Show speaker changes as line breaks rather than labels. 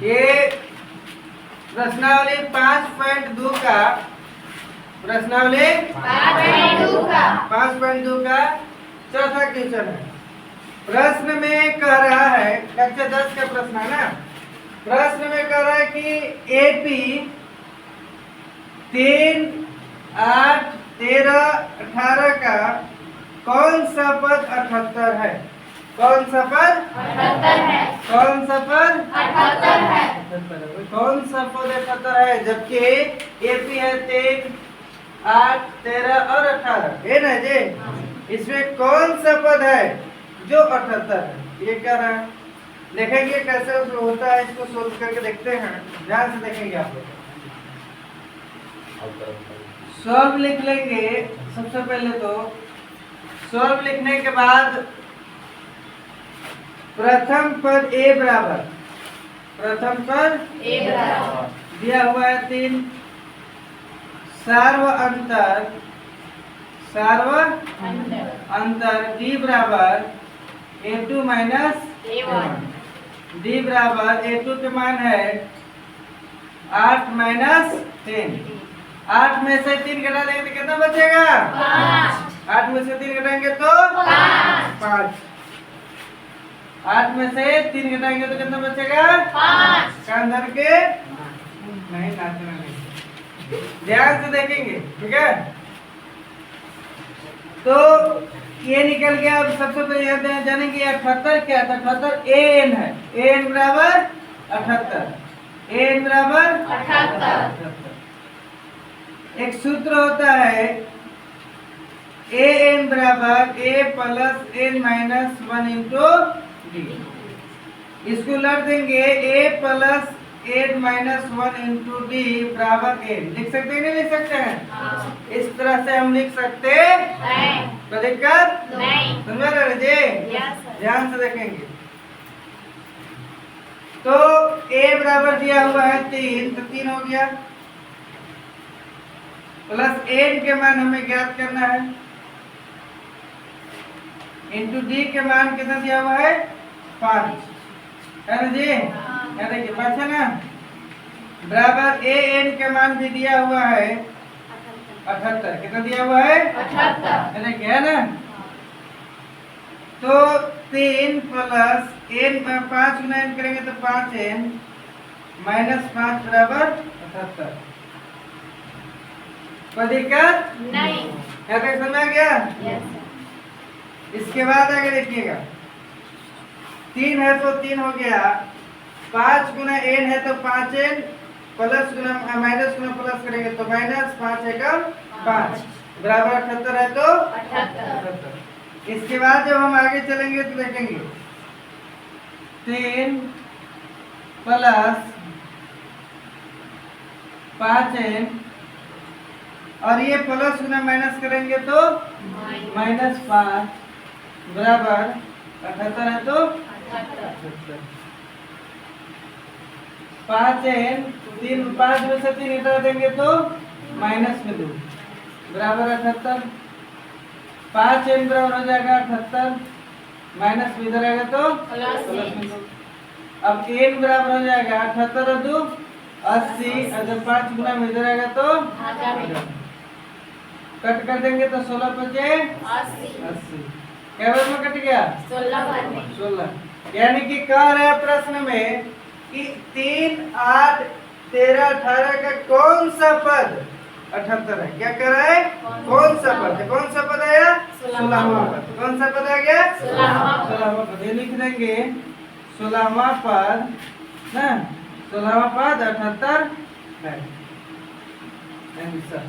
ये प्रश्नावली 5.2 का 5.2 का चौथा क्वेश्चन है। प्रश्न में कह रहा है, कक्षा 10 का प्रश्न है ना। प्रश्न में कह रहा है कि एपी 3, 8, 13, 18 का कौन सा पद 78 है? कौन सा पद
78 है?
कौन सा पद
78 है?
कौन सा पद 78 है? जबकि एपी है 3, 8, 13 और 18 है ना जी। इसमें कौन सा पद है जो 78 है? ये क्या रहा है, देखेंगे कैसे उसमें होता है। इसको सोल्व करके देखते हैं, ध्यान से देखेंगे आप लोग। सॉल्व लिख लेंगे। सबसे पहले तो सॉल्व लिखने के बाद प्रथम पद ए बराबर, प्रथम पद
ए बराबर
दिया हुआ है 3, सार्व अंतर डी बराबर a2 माइनस
a1
डी बराबर a2 के मान है 8 माइनस 10। 8 में से 3 घटा देंगे तो कितना बचेगा?
5।
8 में से 3 घटाएंगे तो 5। 8 में से 3 घटाएंगे तो कितना बचेगा? 5। कान धर के नहीं, नाचना नहीं, ध्यान से देखेंगे, ठीक है। तो ये निकल गया। अब सबसे पहले जानेंगे 78 क्या था। 78 an है। an बराबर 78, an बराबर
78।
एक सूत्र होता है an बराबर a plus n minus 1 into D. इसको लड़ देंगे a plus n minus 1 into D बराबर n। लिख सकते हैं नहीं लिख सकते हैं? इस तरह से हम लिख सकते
नहीं।
तो दिक्कत
नहीं।
समझ रहे जी?
Yes, sir.
ध्यान से देखेंगे। तो a बराबर दिया हुआ है 3, तो 3 हो गया, प्लस n के मान हमें ज्ञात करना है, इंटू डी के मान कितना दिया हुआ है? 5 है ना जी। क्या देखिए 5 है ना, बराबर an के मान भी दिया हुआ है 78। कितना दिया हुआ है?
78।
है क्या ना। तो 3 प्लस n 5 गुना n करेंगे तो 5n माइनस 5 बराबर 78। कोई दिक्कत
नहीं।
क्या तक समझ आ गया?
Yes, sir.
इसके बाद आगे देखिएगा, 3 है तो 3 हो गया, 5 गुना n है तो 5n प्लस गुना माइनस गुना प्लस करेंगे तो माइनस 5 है कम 5 बराबर 78 है तो
78।
इसके बाद जब हम आगे चलेंगे तो देखेंगे 3 प्लस 5n और ये प्लस गुना माइनस करेंगे तो माइनस 5 बराबर 78 है तो 5n 5 में से 3 हटा देंगे तो माइनस में 2 बराबर 78। 5n बराबर हो जाएगा 78, माइनस में इधर आएगा तो
प्लस
में 2। अब n बराबर हो जाएगा 78 और 2 80, और जब 5 गुना में इधर आएगा तो कट कर देंगे तो 16 बचे 80। क्या बार में कट गया? 16। यानी कि कह रहा है प्रश्न में कि 3, 8, 13, 18 का कौन सा पद 78 है? क्या कह रहा है? कौन सा पद है? कौन सा पद आया? 16वां पद। कौन सा पद आ गया? 16वां पद। ये लिख देंगे 16वां पद ना, 16वां पद 78 है आंसर।